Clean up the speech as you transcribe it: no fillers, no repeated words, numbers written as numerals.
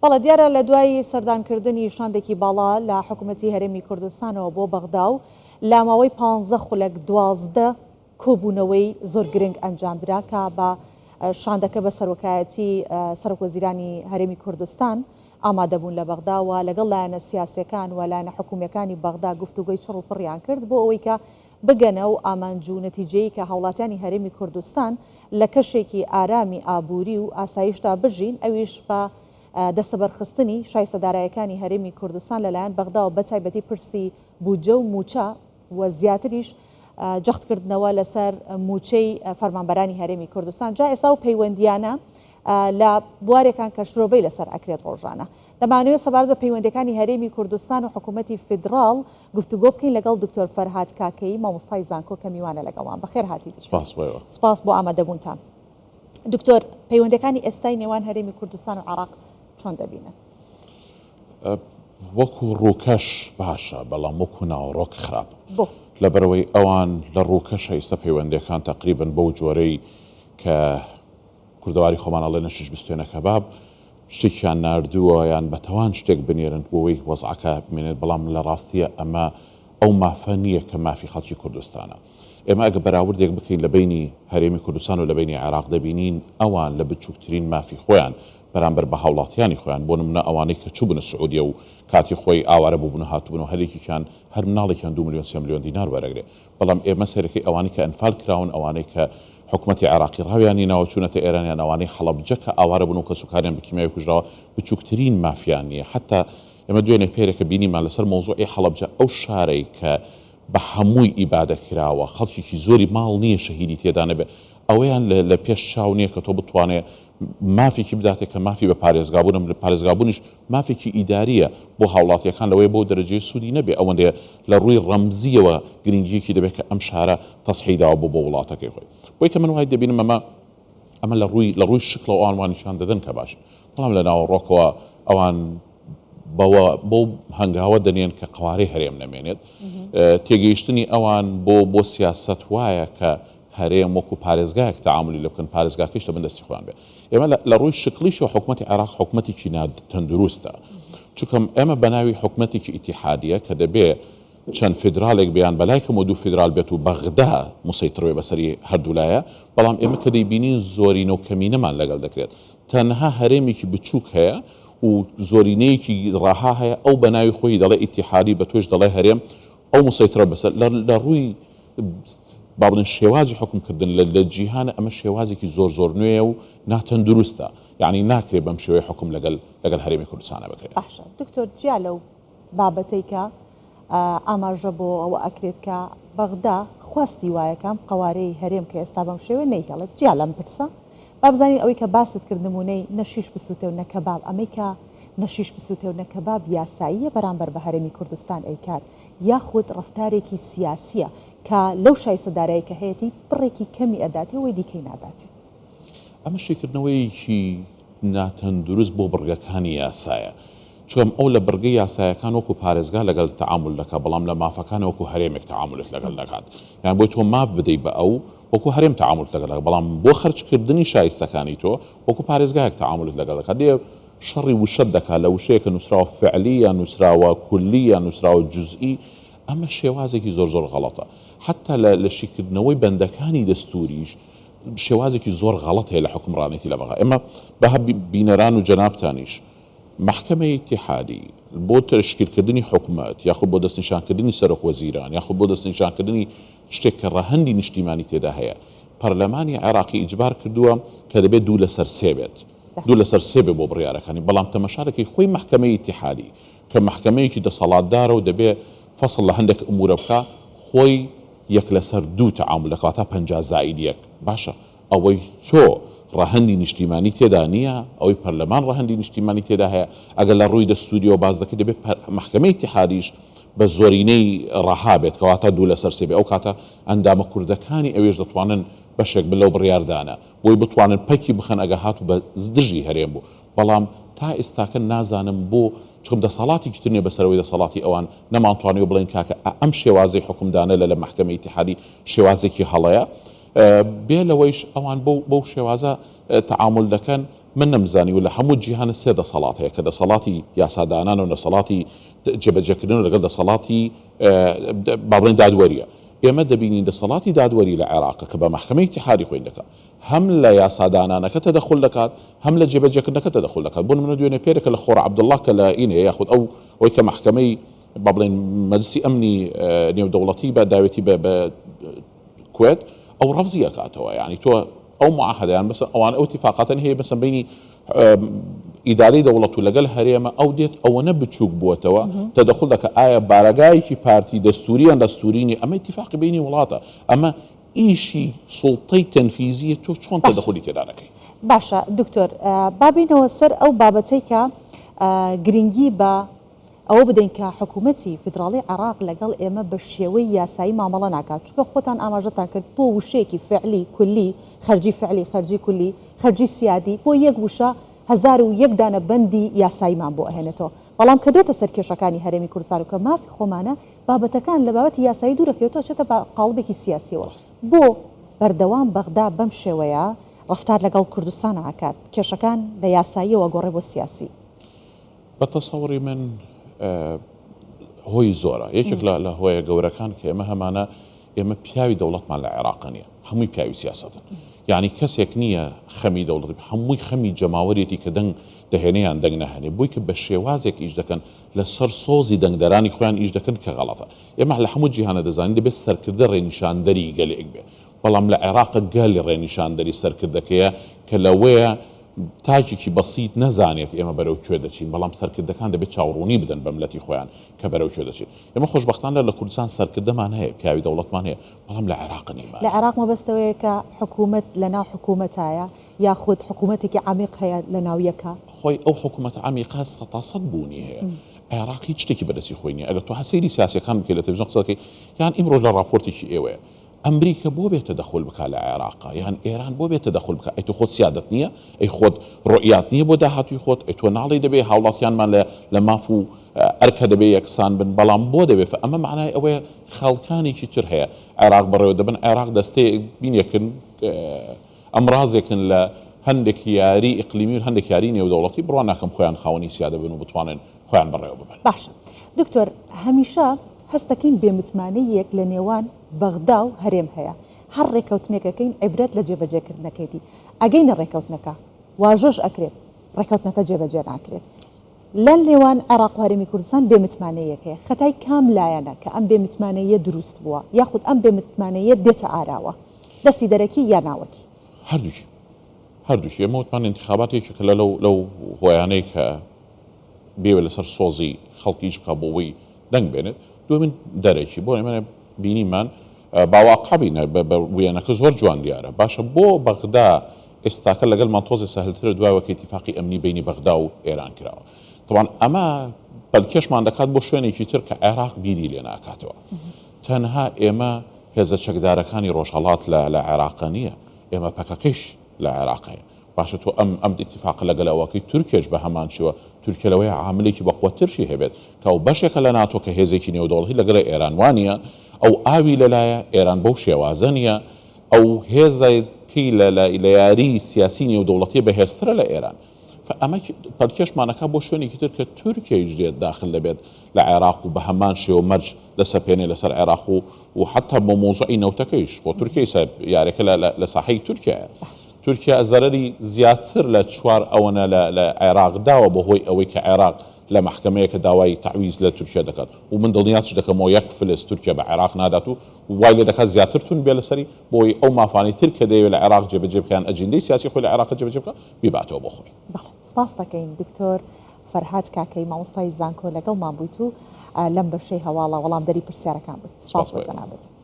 بەڵە دیارە لە دوای سەردانکردنی شاندێکی باڵا لە حکوومەتی هەرێمی کوردستانەوە بۆ بەغدا و لاماوەی 15 خولەک 12 کۆبوونەوەی زۆر گرنگ ئەنجامدرا کە بە شاندەکە بە سەرۆکایەتی سەرۆکوەزیرانی هەرێمی کوردستان ئامادەبوون لە بەغدا و لەگەڵ لایەنە سیاسیەکان و لایەنە حکوومیەکانی بەغدا گفتوگۆی چڕ و پڕیان کرد بۆ ئەوەی کە بگەنە و ئامانج و نەتیجەیە کە هاوڵاتیانی هەرێمی کوردستان لە کەشێکی ئارامی ئابووری و ئاسایشتا بژین ئەویش بە دەستەبەرخستنی شایستەدارایەکانی هەرێمی کوردستان لەلایەن بەغدا و بەتایبەتی پرسی بوجە و موچە و زیاتریش جەختکردنەوە لەسەر موچەی فەرمانبەرانی هەرێمی کوردستان جا ئێستا و پەیوەندیانە لە بوارێکان کە شرۆڤەی لەسەر ئەکرێت ڕۆژانە دەمانوێت سەبارەت بە پەیوەندەکانی هەرێمی کوردستان و حکوومەتی فیدراڵ گفتوگۆ بکەین لەگەڵ دکتۆر فەرهاد کاکەی مامۆستای زانکۆ کە میوانە لەگەڵان بەخێر هاتی سپاس بۆ ئامادەبوونتان دکتۆر پەیوەندەکانی ئێستای نێوان هەرێمی کوردستان و عێراق چۆن دەبینن؟ وەکو ڕووکەش باشە بەڵام وەکو ناوەڕۆک خراپ لەبەرەوەی ئەوان لە ڕووکەش ئێستا پەیوەندەکان تقریبن بەو جۆرەی کە کوردەواری خۆمانەڵێ نەشیش بستوێنە کەباب شتێکیان ناردووە یان بەتەوان شتێک بنێرن بۆەوەی وەزعەکە بمێنێت بەڵام لە ڕاستیە ئەمە ئەو مافە نییە کە مافی خەڵکی کوردستانە. ئێمە ئەگە بەراوردێک بکەین لە بینی هەرێمی کوردستان و لە بینی عێراق دەبینین ئەوان لە بچووکترین مافی خۆیان بەرامبەر بە هاوڵاتیانی خۆیان بۆ نمونە ئەوانەی کە چوو بنە سعودیە و کاتی خۆی ئاوارە بووبوون هاتوون و هەرێکیان هەر مناڵێکیان 2 ملیۆن 3 ملیۆن دینار وەرەگرێ بەڵام ئێمە سەرەکەی ئەوانەی کە ئەنفال کراون ئەوانەی کە حکوومەتی عێراقی ڕاویانی ناوە چوونەتە ئێرانیان ئەوانەی حەڵەبجە کە ئاوارە بوون و کە سوکاریان بە کیمیاوی کوژراوە بچووکترین مافیان نییە حتا ئێمە دوێنێ پێرێکە بینیمان لەسەر مۆزوعی حەڵەبجە ئەو شارەی کە بە هەمووی ئیبادە کراوە خەڵکیی زۆری ماڵ نییە شەهیدی تێدا نەبێ ئەوەیان لە پێش چاو نییە کە تۆ بتوانێت مافێکی بداتێت کە مافی بە پارێزگابوونم لە پارێزگابوونیش مافێکی ئیداریە بۆ هاوڵاتیەکان لەوەی بۆ دەرەجەی سوودی نەبێ ئەوەندێ لە ڕووی ڕەمزیەوە گرنگیەکی دەبێت کە ئەم شارە تەسحیداوە بۆ وڵاتەکەی خۆی بۆی کە من وای دەبینم ئەمە لە ڕووی شکڵ و ئەوانوانیشان دەدەن کە باش بەڵام لە ناوەڕۆکەوە ئەوان بۆ هەنگاوە دەنێن کە قوارەی هەرێم نەمێنێت تێگەیشتنی ئەوان بۆ سیاست وایە کە هەرێم وەکو پارێزگایەک تەعاملی لە بکەن پارێزگاکەش لە بەندەستی خۆیان بێ ئێمە لە ڕووی شکلیشەوە حکوومەتی عێراق حکوومەتێکی ناتەندروستە چونکە ئێمە بە ناوی حکوومەتێکی ئیتیحادیە کە دەبێ چەند فیدراڵێک بیان بەلایکەم و 2 فیدرال بێت و بەغدا موسەیترەوەی بەسەری هەردوولایە بەڵام ئێمە کە دەیبینین زۆرینە و کەمینەمان لەگەڵ دەکرێت تەنها هەرێمێکی بچووک هەیە و زۆرینەیەکی ڕاها هەیە ئەو بە ناوی خۆی دەڵێ ئیتیحادی بە توێش دەڵێ هەرێم ئەو موسەیترە بەسەر لە ڕووی بابن شێوازی حکومکردن لە جیهانە ئەمە شێوازێکی زۆر نوێیە و ناتەندروستە یعنی ناکرێت بەم شێوەیە حکوم لەگەڵ هەرێمی کوردستانە بکرێت. باشە دکتۆر جیا لەو بابەتەی کە ئاماژە بۆ ئەوە ئەکرێت کە بەغدا خواستی وایەکەم قوارەی هەرێم کە ئێستا بەم شێوە نەیگەڵێت جیا لەم پرسە با بزانین ئەوەی کە باست کرد نمونەی نەشیش بسووتێ و نەکەباب ئەمەی کە نەشیش بسووتێ و نەکەباب یاساییە بەرامبەر بە هەرێمی کوردستان ئەیکات یاخود ڕەفتارێکی سیاسیە کە لەو شایستەدارەیە کە هەیەی بڕێکی کەمی ئەداتێ وی دیکەی ناداتێ ئەمە شێکردنەوەیکی ناتەندروست بۆ بڕگەکانی یاسایە چۆم ئەو لە بڕگەی یاسایەکان وەکو پارێزگا لەگەڵ تەعامل دەکات بەڵام لە مافەکان وەکو هەرێمێک تەعاملت لەگەڵ دەکات یان بۆی تۆ ماف بدەیت بە ئەو وەکو هەرێم تەعاملت لەگەڵ بەڵام بۆ خەرجکردنی شایستەکانی تۆ وەکو پارێزگایەک تەعاملت لەگەڵ دەکات دێ شەڕی وشەت دەکات لە وشەیە کە نووسراوە فعلی یان نووسراوە کولی یان نووسراوە جوزئی ئەمە شێوازێکی زۆر غەڵەتە حتا لە شیکردنەوەی بەندەکانی دەستوریش شێوازێکی زۆر غەڵەت هەیە لە حکومڕانێتی لە بەغا ئێمە بەها بینەران و جەنابتانیش محکەمەی ئیتیحادی بۆ تشکیلکردنی حکومەت یاخود بۆ دەستنیشانکردنی سەرۆکوەزیران یاخود بۆ دەستنیشانکردنی شتێک کە ڕەهەندی نیشتیمانی تێدا هەیە پەرلەمانی عێراقی ئیجبار کردووە کە دەبێت 2/3 بێت 2/3 بێت بۆ بڕیارەکانی بەڵام تەمەشارەکەی خۆی محکەمەی ئیتیحادی کە محکەمەیەکی دەسەڵاتدارە و دەبێت فەصل لە هەندێک ئەمورە بکە خۆی 1/2 تەعامل دەکات تا 50 زائید 1 باشە ئەوەی تۆ ڕەهەندی نیشتیمانی تێدا نییە ئەوەی پەرلەمان ڕەهەندی نیشتیمانی تێدا هەیە ئەگەر لە ڕووی دەستوریەوە باز دەکەی دەبێت محکەمەی ئیتیحادیش بە زۆرینەی ڕەها بێت کەواتە 2/3 بێت ئەو کاتە ئەندامە کوردەکانی ئەوێش دەتوانن بەشێک بلەو بڕیاردانە بۆی بتوانن پەکی بخەن ئەگە هاتو بە دژی هەرێم بوو بەڵام تا ئێستاکە نازانم بۆ چۆن دەسەڵاتی ترنێ بەسەرەوەی دەسەڵاتی ئەوان نەمانتوانێت بڵێن کاکە ئەم شێوازەی حکومدانە لە محکەمەی ئیتیحادی شێوازێکی هەڵەیە بێ لەوەیش ئەوان بەو شێوازە تەعامل دەکەن من نمزانی و لە هەموو جیهانە سێ دەسەڵات هەیە کە دەسەڵاتی یاسادانان و دەسەڵاتی جێبەجێکردن و لەگەڵ دەسەڵاتی با بڵێن دادوەریە. ئێمە دەبینین دەسەڵاتی دادوەری لە عێراق کە بە محکەمەی اتحادی خۆی دەکات هەم لە یاسادانانەکە تەدەخل دەکات هەم لە جێبەجێکردنەکە تەدەخل دەکات. بۆ نمونە دوێنێ پێرێکە لە خۆڕ عەبدوڵڵاه کە لە ئینێ یاخود ئەوەی کە محکەمەی با بڵێن مەجلیسی ئەمنی نێودەوڵەتی بە داوێتی بە کوێت ئەو ڕەفزی ئەکاتەوە. یعنی تۆ ئەو معاهدەیان بەس ئەوان ئەو اتفاقاتن هەیە بەسەر بینی ئیدارەی دەوڵەت و لەگەڵ هەرێمە ئەو دێت ئەوەنە بچووک بووەتەوە تەدەخل دەکە ئایا بارەگایەکی پارتی دەستوریان دەستورینی ئەمە اتفاقی بینی وڵاتە ئەمە ئیشی سوڵتەی تەنفیزیە تۆ چۆن تەدەخلی تێدا دەکەی. باشە دکتۆر بابینەوە سەر ئەو بابەتەی کە گرنگی بە ئەوە بدەین کە حکوومەتی فدراڵی عێراق لەگەڵ ئێمە بە شێوەی یاسایی مامەڵە ناکات چونکە خۆتان ئاماژەتان کرد بۆ وشەیەکی فعلی کولی خەرجی فعلی خەرجی کولی خەرجی سیادی بۆ یەک وشە 1001 دانە بەندی یاساییمان بۆ ئەهێنێتەوە بەڵام کە دێتە سەر کێشەکانی هەرێمی کوردستان و کە مافی خۆمانە بابەتەکان لە بابەتی یاسایی دوورەکەوێتەوە چێتە بە قاڵبێکی سیاسیەوە بۆ بەردەوام بەغدا بەم شێوەیە ڕفتار لەگەڵ کوردستان ئاکات کێشەکان لە یاساییەوە گۆڕێ بۆ سیاسی. بە تەسەوری من هۆی زۆرە یەکێک لە هۆیە گەورەکان کە ئێمە هەمانە ئێمە پیاوی دەوڵەتمان لە عێراق نییە هەمووی پیاوی سیاسەتن. یعنی کەسێک نییە خەمی دەوڵەتی هەمووی خەمی جەماوەریەتی کە دەنگ دەهێنیان دەنگ نەهێنێ بۆی کە بە شێوازێک ئیش دەکەن لە سەر سۆزی دەنگدەرانی خۆیان ئیش دەکەن کە غەڵەتە. ئێمە لە هەموو جیهانە دەزانین دەبێت سەرکردە ڕێنیشاندەری گەلێک بێ بەڵام لە عێراق گەلی ڕێنیشاندەری سەرکردەکەیە کە لەوەیە تاجێکی بەسیط نەزانێت ئێمە بەرەو کوێ دەچین بەڵام سەرکردەکان دەبێت چاوڕوونی بدەن بە ملەتی خۆیان کە بەرەو کوێ دەچین. ئێمە خۆشبەختانە لە کوردستان سەرکردەمان هەیە پیاوی دەوڵەتمان هەیە بەڵام لە عێراق نیمان. لە عێراق مەبەستەوەیە کە حکوومەت لەناو حکوومەتایە یاخود حکوومەتێکی عمیق هەیە لە ناویەکە خۆی ئەو حکوومەت عمیقا 100% بوونی هەیە. عێراق هیچ شتێکی بەدەستی خۆی نییە. ئەگەر تۆ هەسەیری سیاسەکان بکەیت لە تەلەڤیزیۆن قسە دەکەی یان ئیمڕۆ لە راپۆرتێکی ئێوەیە ئەمریکا بۆ بێتە دەخۆل بکات لە عێراق یان ئێران بۆ بێتە دەخۆل بکات ئەی تۆ خۆت سیادەت نییە ئەی خۆت ڕۆیات نییە بۆ داهاتووی خۆت ئەی تۆ ناڵی دەبێ هاوڵاتیانمان لە ماف و ئەرکە دەبێ یەکسان بن بەڵام بۆ دەبێت ئەمە معنای ئەوەیە خەڵکانێکی تر هەیە عێراق بەڕێوە دەبن عێراق دەستەی بینێکن ئەمڕازێکن لە هەندێک یاری ئیقلیمی و هەندێک یاری نێودەوڵەتی بڕوان ناکەم خۆیان خاوەنی سیادە بن و بتوانن خۆیان بەڕێوە ببن. باشە دکتۆر هەمیشە هەستەکەین بێمتمانەیەک لە نێوان بەغدا و هەرێم هەیە هەر ڕێکەوتنێکەکەین عیبرەت لە جێبەجێکردنەکەیتی ئەگەینە ڕێکەوتنەکە واژۆش ئەکرێت ڕێکەوتنەکە جێبەجێ ناکرێت لە نێوان عێراق و هەرێمی کوردستان بێمتمانەیەک هەیە خەتای کام لایەنە کە ئەم بێمتمانەیە دروست بووە یاخود ئەم بێمتمانەیە دێتە ئاراوە دەستی دەرەکی یا ناوەکی هەردووکی ئێمە وتمان انتخاباتێکی کە لەو هۆیانەی کە بێوە لەسەر سۆزی خەڵکیش بکە بۆ ئەوەی دەنگ بێنێت دومین دەرێکی بۆ ئێمە بینیمان باواقعبینە بە وێنەکە زۆر جوان دیارە باشە بۆ بەغدا ئێستاکە لەگەڵ مانتۆزی سەهلترە دوایەوە کە اتفاقی ئەمنی بینی بەغدا و ئێران کراوە طبعا ئەمە بەلکێشمان دەکات بۆ شوێنێکی تر کە عێراق بیری لێ ناکاتەوە تەنها ئێمە هێزە چەکدارەکانی ڕۆژهەڵات لە عێراق نییە ئێمە پەکەکەیش لە عێراقەیە باشە تۆ ئەم اتفاق لەگەڵەوەکەی تورکێش بە هەمان شێوە تورکیا لەوەی عاملێکی بەقوەترشی هەبێت کە ئەو بەشێکە لە ناتۆ کە هێزێکی نێودەوڵەتی لەگەڵ ئێران وانە ئەو ئاوی لەلایە ئێران بەو شێوازە نیە ئەو هێزەکەی لە یاری سیاسی نێودەوڵەتی بەهێزترە لە ئێران ئەمە پەرکێشمانەکە بۆ شوێنێکی تر کە تورکیایش دێت داخل دەبێت لە عێراق و بە هەمان شێوە مەرج لەسەپێنێ لەسەر عێراق و حتا بۆ مۆزوعی نەوتەکەیش بۆ تورکیای یارێکە لە ساحەی تورکیایە تورکیا زەرەری زیاتر لە چوار ئەوەنە لە عێراق داوە بەهۆی ئەوەی کە عێراق لە محکەمەیەکە داوای تعویز لە تورکیا دەکات و من دڵنیاش دەکەمەوە یەک فلس تورکیا بە عێراق نادات و وای لێ دەکات زیاتر تون بێ لەسەری بۆی ئەو مافانی تر کە دەیەوێت لە عێراق جێبەجێ بکەن ئەجندەی سیاسی خۆی لە عێراق جێبەجێ بکات بیباتەوە بۆ خۆی. سپاس دەکەین دکتۆر فەرهاد کاکەی مامۆستای زانکۆ لەگەڵمان بوویت و لەم بەشەی هەواڵە وەڵام دەری پرسیارەکان بوویت. سپاس بۆ جەنابەت.